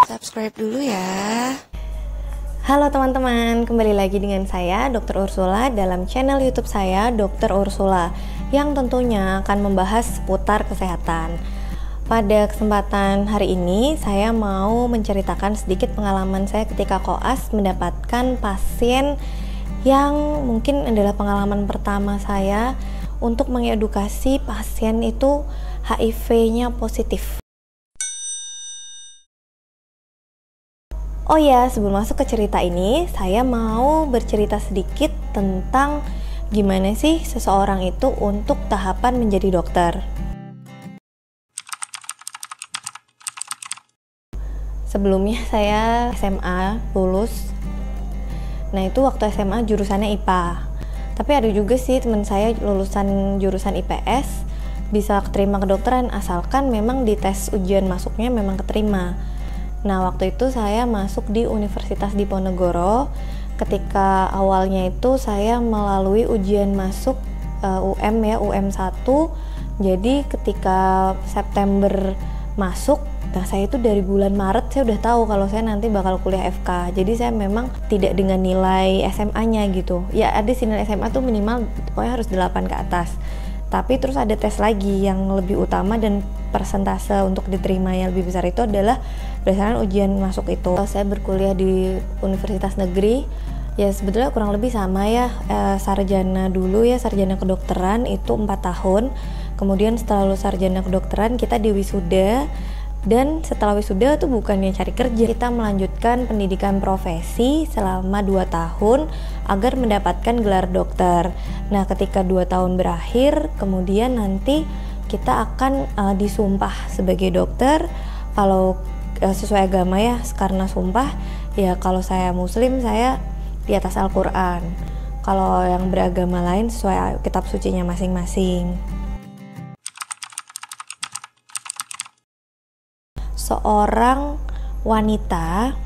Subscribe dulu ya. Halo teman-teman, kembali lagi dengan saya Dr. Ursula dalam channel YouTube saya Dr. Ursula yang tentunya akan membahas seputar kesehatan. Pada kesempatan hari ini saya mau menceritakan sedikit pengalaman saya ketika koas mendapatkan pasien yang mungkin adalah pengalaman pertama saya untuk mengedukasi pasien itu HIV-nya positif. Oh ya, sebelum masuk ke cerita ini, saya mau bercerita sedikit tentang gimana sih seseorang itu untuk tahapan menjadi dokter. Sebelumnya saya SMA lulus. Nah, itu waktu SMA jurusannya IPA. Tapi ada juga sih teman saya lulusan jurusan IPS bisa keterima kedokteran asalkan memang di tes ujian masuknya memang keterima. Nah, waktu itu saya masuk di Universitas Diponegoro. Ketika awalnya itu saya melalui ujian masuk UM 1. Jadi ketika September masuk, nah saya itu dari bulan Maret saya udah tahu kalau saya nanti bakal kuliah FK. Jadi saya memang tidak dengan nilai SMA-nya gitu. Ya ada sih nilai SMA tuh minimal pokoknya harus 8 ke atas. Tapi terus ada tes lagi yang lebih utama dan persentase untuk diterima yang lebih besar itu adalah berdasarkan ujian masuk itu. Saya berkuliah di Universitas Negeri, ya sebetulnya kurang lebih sama ya, sarjana dulu ya, sarjana kedokteran itu 4 tahun. Kemudian setelah lulus sarjana kedokteran kita di wisuda, dan setelah wisuda tuh bukannya cari kerja, kita melanjutkan pendidikan profesi selama 2 tahun agar mendapatkan gelar dokter. Nah, ketika 2 tahun berakhir, kemudian nanti kita akan disumpah sebagai dokter. Kalau sesuai agama ya, karena sumpah ya, kalau saya muslim saya di atas Al-Quran, kalau yang beragama lain sesuai kitab sucinya masing-masing. Seorang wanita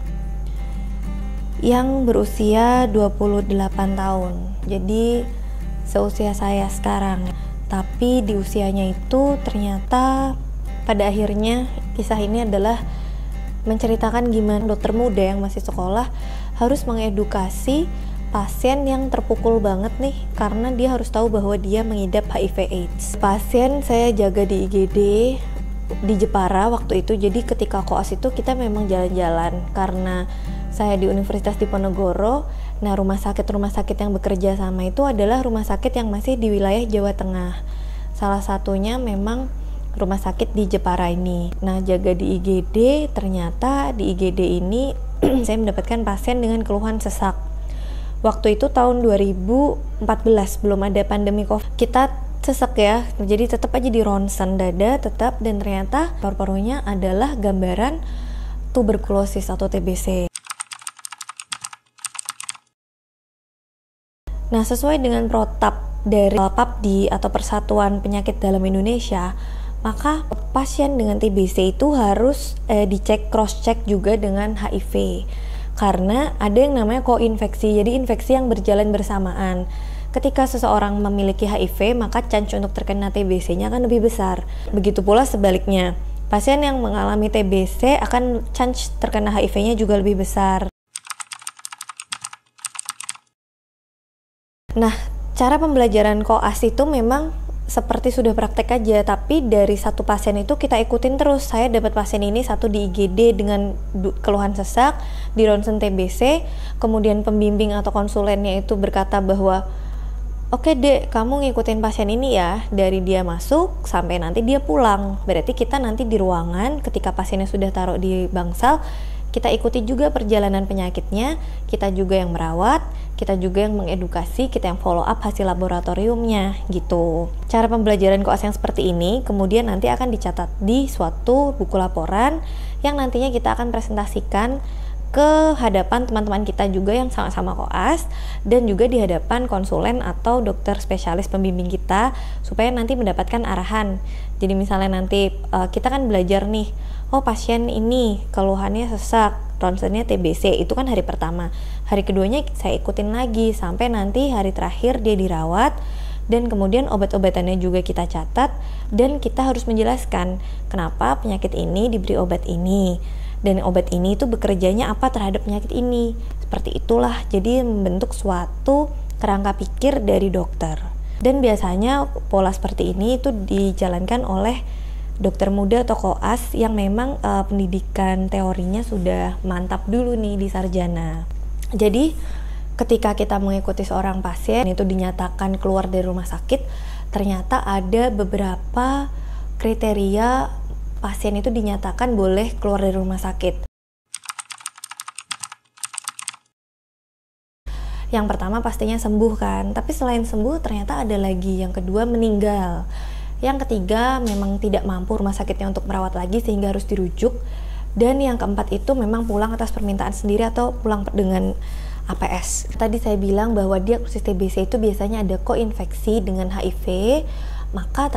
yang berusia 28 tahun, jadi seusia saya sekarang, tapi di usianya itu ternyata pada akhirnya kisah ini adalah menceritakan gimana dokter muda yang masih sekolah harus mengedukasi pasien yang terpukul banget nih karena dia harus tahu bahwa dia mengidap HIV/AIDS. Pasien saya jaga di IGD di Jepara waktu itu, jadi ketika koas itu kita memang jalan-jalan karena saya di Universitas Diponegoro. Nah, rumah sakit yang bekerja sama itu adalah rumah sakit yang masih di wilayah Jawa Tengah. Salah satunya memang rumah sakit di Jepara ini. Nah, jaga di IGD, ternyata di IGD ini saya mendapatkan pasien dengan keluhan sesak. Waktu itu tahun 2014, belum ada pandemi COVID. Kita sesek ya, jadi tetap aja di ronsen dada tetap, dan ternyata paru-parunya adalah gambaran tuberkulosis atau TBC. Nah, sesuai dengan protap dari PAPDI atau Persatuan Penyakit Dalam Indonesia, maka pasien dengan TBC itu harus dicek, cross check juga dengan HIV, karena ada yang namanya koinfeksi, jadi infeksi yang berjalan bersamaan. Ketika seseorang memiliki HIV, maka chance untuk terkena TBC-nya akan lebih besar. Begitu pula sebaliknya, pasien yang mengalami TBC akan chance terkena HIV-nya juga lebih besar. Nah, cara pembelajaran koas itu memang seperti sudah praktek aja, tapi dari satu pasien itu kita ikutin terus. Saya dapat pasien ini satu di IGD dengan keluhan sesak, di ronsen TBC, kemudian pembimbing atau konsulennya itu berkata bahwa oke dek, kamu ngikutin pasien ini ya, dari dia masuk sampai nanti dia pulang. Berarti kita nanti di ruangan ketika pasiennya sudah taruh di bangsal, kita ikuti juga perjalanan penyakitnya, kita juga yang merawat, kita juga yang mengedukasi, kita yang follow up hasil laboratoriumnya gitu. Cara pembelajaran koas yang seperti ini kemudian nanti akan dicatat di suatu buku laporan yang nantinya kita akan presentasikan ke hadapan teman-teman kita juga yang sama-sama koas, dan juga di hadapan konsulen atau dokter spesialis pembimbing kita, supaya nanti mendapatkan arahan. Jadi misalnya nanti kita kan belajar nih, oh pasien ini keluhannya sesak, ronsennya TBC, itu kan hari pertama. Hari keduanya saya ikutin lagi sampai nanti hari terakhir dia dirawat, dan kemudian obat-obatannya juga kita catat, dan kita harus menjelaskan kenapa penyakit ini diberi obat ini. Dan obat ini itu bekerjanya apa terhadap penyakit ini. Seperti itulah, jadi membentuk suatu kerangka pikir dari dokter. Dan biasanya pola seperti ini itu dijalankan oleh dokter muda atau koas yang memang pendidikan teorinya sudah mantap dulu nih di sarjana. Jadi ketika kita mengikuti seorang pasien itu dinyatakan keluar dari rumah sakit, ternyata ada beberapa kriteria pasien itu dinyatakan boleh keluar dari rumah sakit. Yang pertama pastinya sembuh kan, tapi selain sembuh ternyata ada lagi. Yang kedua meninggal. Yang ketiga memang tidak mampu rumah sakitnya untuk merawat lagi sehingga harus dirujuk. Dan yang keempat itu memang pulang atas permintaan sendiri atau pulang dengan APS. Tadi saya bilang bahwa diagnosis TBC itu biasanya ada koinfeksi dengan HIV, maka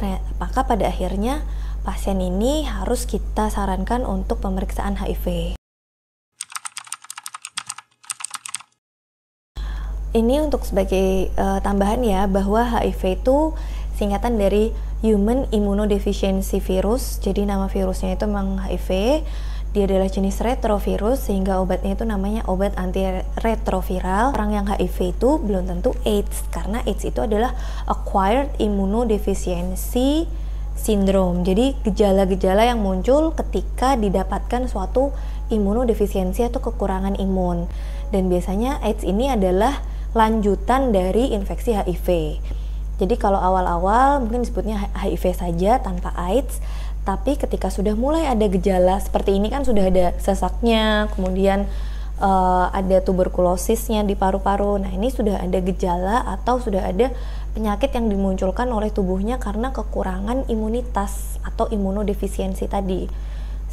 pada akhirnya pasien ini harus kita sarankan untuk pemeriksaan HIV. Ini untuk sebagai tambahan ya, bahwa HIV itu singkatan dari Human Immunodeficiency Virus. Jadi nama virusnya itu memang HIV. Dia adalah jenis retrovirus sehingga obatnya itu namanya obat antiretroviral. Orang yang HIV itu belum tentu AIDS, karena AIDS itu adalah Acquired Immunodeficiency Syndrome. Jadi gejala-gejala yang muncul ketika didapatkan suatu imunodefisiensi atau kekurangan imun. Dan biasanya AIDS ini adalah lanjutan dari infeksi HIV. Jadi kalau awal-awal mungkin disebutnya HIV saja tanpa AIDS, tapi ketika sudah mulai ada gejala seperti ini kan sudah ada sesaknya, kemudian ada tuberkulosisnya di paru-paru. Nah, ini sudah ada gejala atau sudah ada penyakit yang dimunculkan oleh tubuhnya karena kekurangan imunitas atau imunodefisiensi tadi.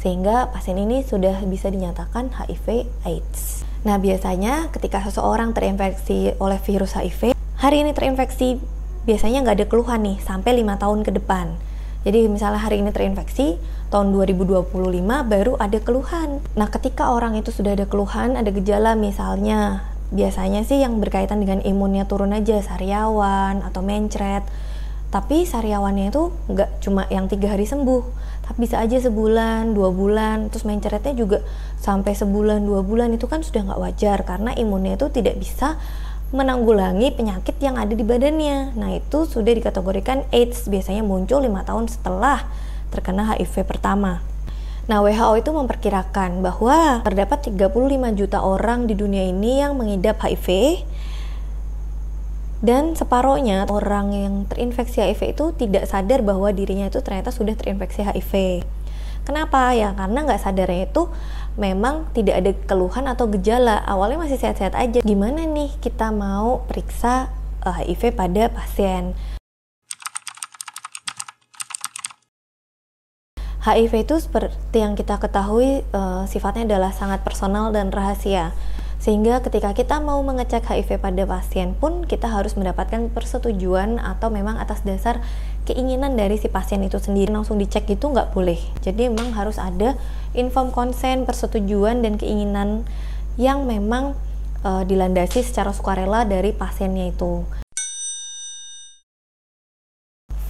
Sehingga pasien ini sudah bisa dinyatakan HIV AIDS. Nah, biasanya ketika seseorang terinfeksi oleh virus HIV, hari ini terinfeksi biasanya nggak ada keluhan nih sampai 5 tahun ke depan. Jadi misalnya hari ini terinfeksi, tahun 2025 baru ada keluhan. Nah, ketika orang itu sudah ada keluhan, ada gejala misalnya, biasanya sih yang berkaitan dengan imunnya turun aja, sariawan atau mencret. Tapi sariawannya itu nggak cuma yang 3 hari sembuh, tapi bisa aja sebulan, 2 bulan, terus mencretnya juga sampai sebulan, 2 bulan. Itu kan sudah nggak wajar karena imunnya itu tidak bisa menanggulangi penyakit yang ada di badannya. Nah, itu sudah dikategorikan AIDS, biasanya muncul 5 tahun setelah terkena HIV pertama. Nah, WHO itu memperkirakan bahwa terdapat 35 juta orang di dunia ini yang mengidap HIV, dan separohnya orang yang terinfeksi HIV itu tidak sadar bahwa dirinya itu ternyata sudah terinfeksi HIV. Kenapa? Ya karena nggak sadarnya itu memang tidak ada keluhan atau gejala, awalnya masih sehat-sehat aja. Gimana nih kita mau periksa HIV pada pasien? HIV itu seperti yang kita ketahui sifatnya adalah sangat personal dan rahasia. Sehingga ketika kita mau mengecek HIV pada pasien pun kita harus mendapatkan persetujuan atau memang atas dasar keinginan dari si pasien itu sendiri. Langsung dicek itu nggak boleh. Jadi memang harus ada informed consent, persetujuan dan keinginan yang memang dilandasi secara sukarela dari pasiennya itu.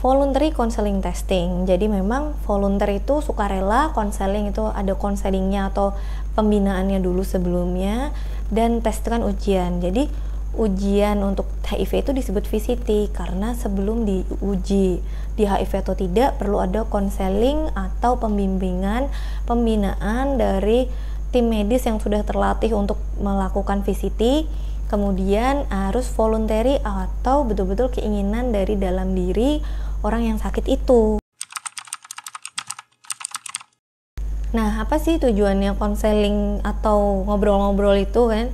Voluntary counseling testing. Jadi memang volunteer itu sukarela, counseling itu ada counselingnya atau pembinaannya dulu sebelumnya, dan tes itu kan ujian. Jadi ujian untuk HIV itu disebut VCT karena sebelum diuji di HIV atau tidak perlu ada counseling atau pembimbingan, pembinaan dari tim medis yang sudah terlatih untuk melakukan VCT. Kemudian harus voluntary atau betul-betul keinginan dari dalam diri orang yang sakit itu. Nah, apa sih tujuannya konseling atau ngobrol-ngobrol itu kan?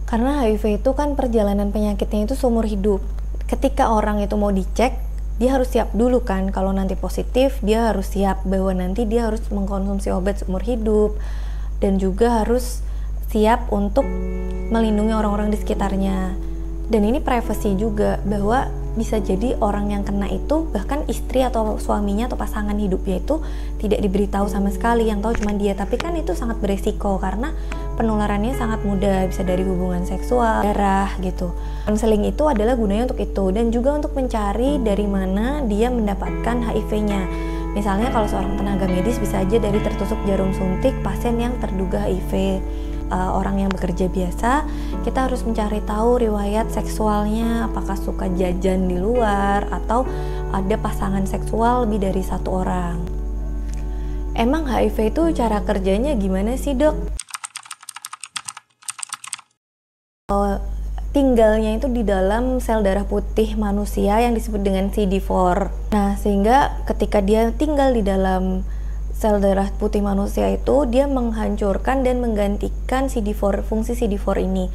Karena HIV itu kan perjalanan penyakitnya itu seumur hidup. Ketika orang itu mau dicek, dia harus siap dulu kan. Kalau nanti positif, dia harus siap bahwa nanti dia harus mengkonsumsi obat seumur hidup. Dan juga harus siap untuk melindungi orang-orang di sekitarnya. Dan ini privacy juga, bahwa bisa jadi orang yang kena itu bahkan istri atau suaminya atau pasangan hidupnya itu tidak diberitahu sama sekali, yang tahu cuma dia. Tapi kan itu sangat beresiko karena penularannya sangat mudah, bisa dari hubungan seksual, darah gitu. Konseling itu adalah gunanya untuk itu, dan juga untuk mencari dari mana dia mendapatkan HIV-nya. Misalnya kalau seorang tenaga medis bisa aja dari tertusuk jarum suntik pasien yang terduga HIV. Orang yang bekerja biasa, kita harus mencari tahu riwayat seksualnya, apakah suka jajan di luar atau ada pasangan seksual lebih dari satu orang. Emang HIV itu cara kerjanya gimana sih, Dok? Tinggalnya itu di dalam sel darah putih manusia yang disebut dengan CD4. Nah, sehingga ketika dia tinggal di dalam sel darah putih manusia itu, dia menghancurkan dan menggantikan CD4, fungsi CD4 ini.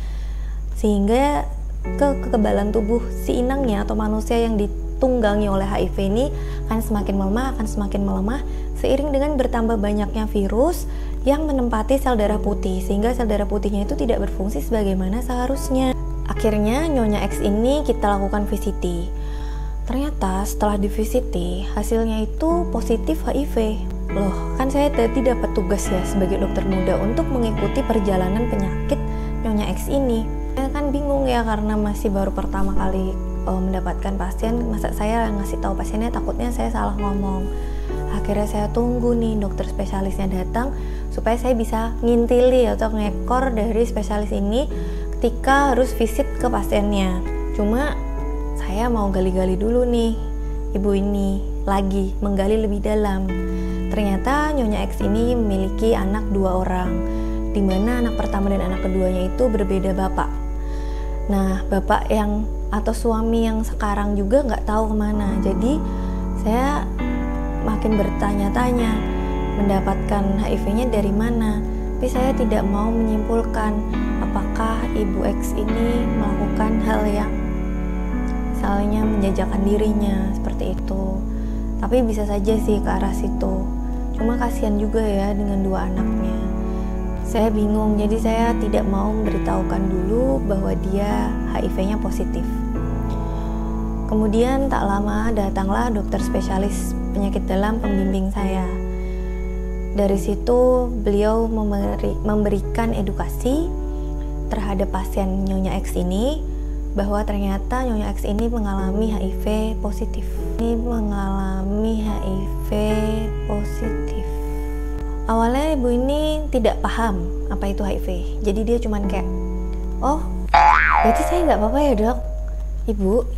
Sehingga kekebalan tubuh si inangnya atau manusia yang ditunggangi oleh HIV ini akan semakin melemah seiring dengan bertambah banyaknya virus yang menempati sel darah putih, sehingga sel darah putihnya itu tidak berfungsi sebagaimana seharusnya. Akhirnya Nyonya X ini kita lakukan VCT. Ternyata setelah di VCT hasilnya itu positif HIV. Loh, kan saya tadi dapat tugas ya sebagai dokter muda untuk mengikuti perjalanan penyakit Nyonya X ini. Saya kan bingung ya karena masih baru pertama kali mendapatkan pasien. Masa saya ngasih tahu pasiennya, takutnya saya salah ngomong. Akhirnya saya tunggu nih dokter spesialisnya datang supaya saya bisa ngintili atau ngekor dari spesialis ini ketika harus visit ke pasiennya. Cuma saya mau gali-gali dulu nih ibu ini, lagi menggali lebih dalam. Ternyata Nyonya X ini memiliki anak 2 orang, di mana anak pertama dan anak keduanya itu berbeda bapak. Nah, bapak yang atau suami yang sekarang juga nggak tahu kemana. Jadi saya makin bertanya-tanya mendapatkan HIV-nya dari mana. Tapi saya tidak mau menyimpulkan apakah Ibu X ini melakukan hal yang misalnya menjajakan dirinya seperti itu. Tapi bisa saja sih ke arah situ. Cuma kasihan juga ya dengan 2 anaknya. Saya bingung, jadi saya tidak mau memberitahukan dulu bahwa dia HIV-nya positif. Kemudian tak lama datanglah dokter spesialis penyakit dalam pembimbing saya. Dari situ beliau memberikan edukasi terhadap pasien Nyonya X ini bahwa ternyata Nyonya X ini mengalami HIV positif. Awalnya ibu ini tidak paham apa itu HIV. Jadi dia cuman kayak, oh berarti saya nggak apa-apa ya dok?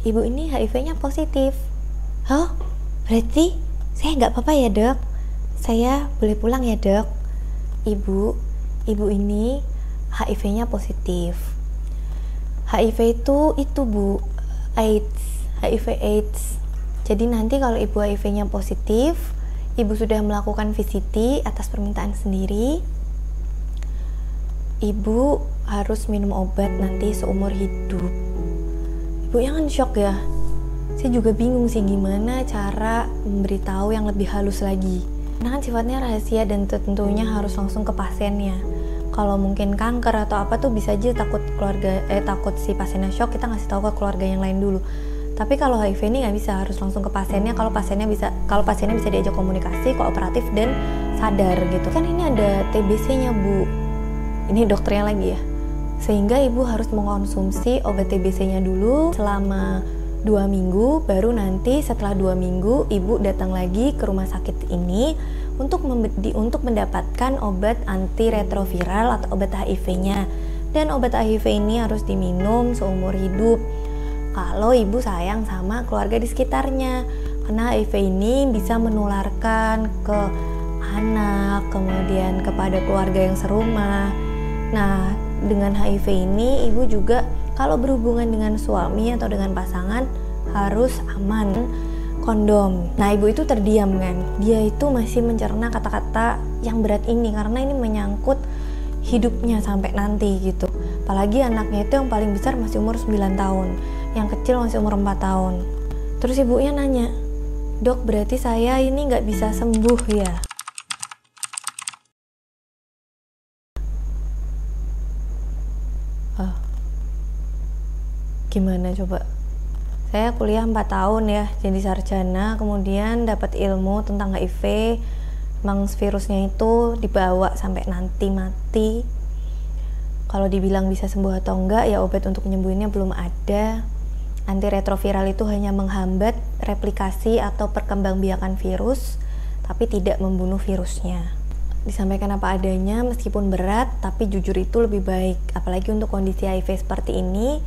Ibu ini HIV-nya positif. Oh berarti saya nggak apa-apa ya dok? Saya boleh pulang ya dok? Ibu ini HIV-nya positif. HIV itu bu, HIV AIDS. Jadi nanti kalau ibu HIV-nya positif, ibu sudah melakukan VCT atas permintaan sendiri, ibu harus minum obat nanti seumur hidup. Ibu jangan shock ya. Saya juga bingung sih gimana cara memberitahu yang lebih halus lagi. Karena kan sifatnya rahasia dan tentunya harus langsung ke pasiennya. Kalau mungkin kanker atau apa tuh bisa aja takut si pasiennya shock, kita ngasih tahu ke keluarga yang lain dulu. Tapi kalau HIV ini nggak bisa, harus langsung ke pasiennya. Kalau pasiennya bisa diajak komunikasi, kooperatif dan sadar gitu. Kan ini ada TBC-nya bu. Ini dokternya lagi ya. Sehingga ibu harus mengkonsumsi obat TBC-nya dulu selama 2 minggu, baru nanti setelah 2 minggu ibu datang lagi ke rumah sakit ini untuk mendapatkan obat antiretroviral atau obat HIV-nya. Dan obat HIV ini harus diminum seumur hidup kalau ibu sayang sama keluarga di sekitarnya, karena HIV ini bisa menularkan ke anak, kemudian kepada keluarga yang serumah. Nah, dengan HIV ini ibu juga kalau berhubungan dengan suami atau dengan pasangan harus aman kondom. Nah, ibu itu terdiam kan. Dia itu masih mencerna kata-kata yang berat ini karena ini menyangkut hidupnya sampai nanti gitu. Apalagi anaknya itu yang paling besar masih umur 9 tahun, yang kecil masih umur 4 tahun. Terus ibunya nanya, "Dok, berarti saya ini nggak bisa sembuh ya?" Gimana coba? Saya kuliah 4 tahun ya, jadi sarjana, kemudian dapat ilmu tentang HIV. Memang virusnya itu dibawa sampai nanti mati. Kalau dibilang bisa sembuh atau enggak, ya obat untuk menyembuhinnya belum ada. Antiretroviral itu hanya menghambat replikasi atau perkembangbiakan virus, tapi tidak membunuh virusnya. Disampaikan apa adanya, meskipun berat, tapi jujur itu lebih baik. Apalagi untuk kondisi HIV seperti ini,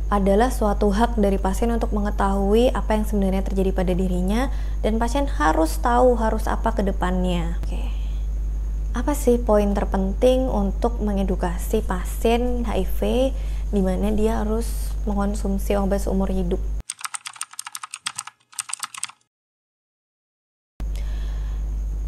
adalah suatu hak dari pasien untuk mengetahui apa yang sebenarnya terjadi pada dirinya, dan pasien harus tahu harus apa ke depannya. Oke. Apa sih poin terpenting untuk mengedukasi pasien HIV di mana dia harus mengkonsumsi obat seumur hidup?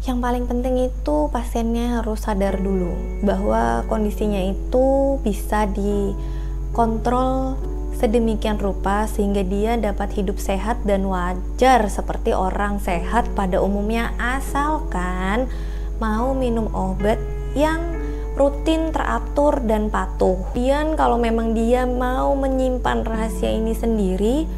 Yang paling penting itu pasiennya harus sadar dulu bahwa kondisinya itu bisa dikontrol sedemikian rupa sehingga dia dapat hidup sehat dan wajar seperti orang sehat pada umumnya, asalkan mau minum obat yang rutin, teratur, dan patuh. Dan kalau memang dia mau menyimpan rahasia ini sendiri,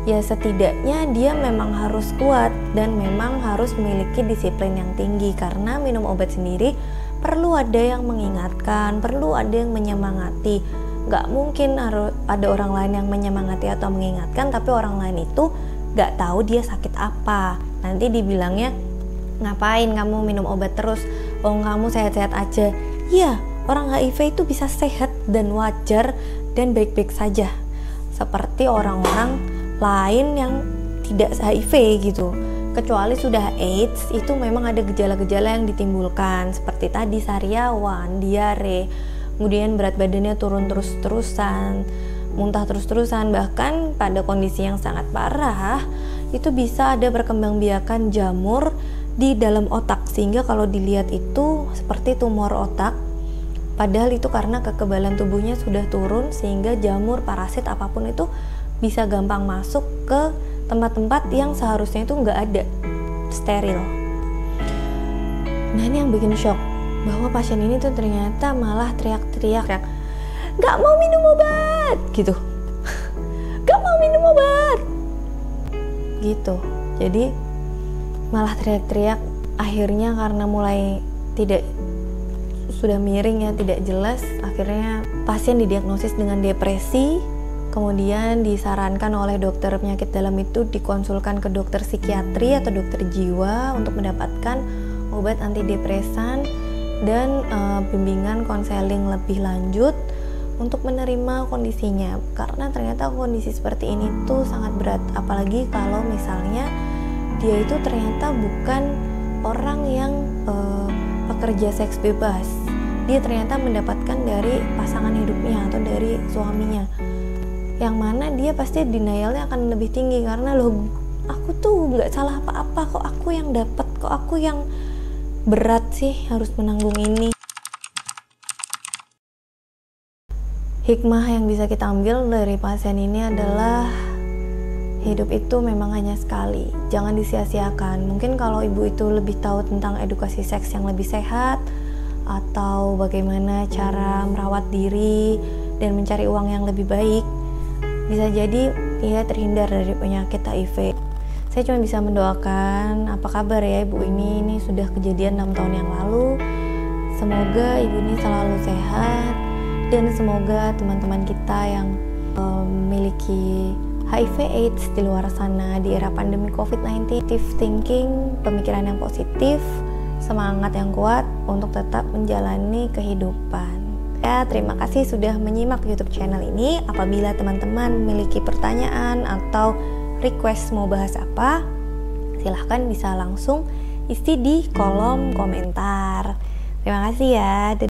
ya setidaknya dia memang harus kuat dan memang harus memiliki disiplin yang tinggi, karena minum obat sendiri perlu ada yang mengingatkan, perlu ada yang menyemangati. Gak mungkin ada orang lain yang menyemangati atau mengingatkan tapi orang lain itu gak tahu dia sakit apa. Nanti dibilangnya, ngapain kamu minum obat terus, oh kamu sehat-sehat aja. Iya, orang HIV itu bisa sehat dan wajar dan baik-baik saja seperti orang-orang lain yang tidak HIV gitu. Kecuali sudah AIDS, itu memang ada gejala-gejala yang ditimbulkan seperti tadi sariawan, diare, kemudian berat badannya turun terus-terusan, muntah terus-terusan, bahkan pada kondisi yang sangat parah itu bisa ada perkembangbiakan jamur di dalam otak, sehingga kalau dilihat itu seperti tumor otak, padahal itu karena kekebalan tubuhnya sudah turun sehingga jamur, parasit apapun itu bisa gampang masuk ke tempat-tempat yang seharusnya itu nggak ada, steril. Nah ini yang bikin shock, bahwa pasien ini tuh ternyata malah teriak-teriak, nggak mau minum obat gitu, nggak mau minum obat gitu. Jadi malah teriak-teriak, akhirnya karena mulai sudah miring ya, tidak jelas, akhirnya pasien didiagnosis dengan depresi. Kemudian disarankan oleh dokter penyakit dalam itu dikonsulkan ke dokter psikiatri atau dokter jiwa untuk mendapatkan obat antidepresan dan bimbingan konseling lebih lanjut untuk menerima kondisinya, karena ternyata kondisi seperti ini tuh sangat berat, apalagi kalau misalnya dia itu ternyata bukan orang yang pekerja seks bebas, dia ternyata mendapatkan dari pasangan hidupnya atau dari suaminya, yang mana dia pasti denialnya akan lebih tinggi karena loh, aku tuh nggak salah apa-apa, kok aku yang dapat, kok aku yang berat sih harus menanggung ini. Hikmah yang bisa kita ambil dari pasien ini adalah hidup itu memang hanya sekali, jangan disia-siakan. Mungkin kalau ibu itu lebih tahu tentang edukasi seks yang lebih sehat atau bagaimana cara merawat diri dan mencari uang yang lebih baik, bisa jadi ia terhindar dari penyakit HIV. Saya cuma bisa mendoakan, apa kabar ya ibu ini sudah kejadian 6 tahun yang lalu. Semoga ibu ini selalu sehat dan semoga teman-teman kita yang memiliki HIV AIDS di luar sana di era pandemi COVID-19, positive thinking, pemikiran yang positif, semangat yang kuat untuk tetap menjalani kehidupan. Ya, terima kasih sudah menyimak YouTube channel ini. Apabila teman-teman memiliki pertanyaan atau request mau bahas apa, silahkan bisa langsung isi di kolom komentar. Terima kasih ya.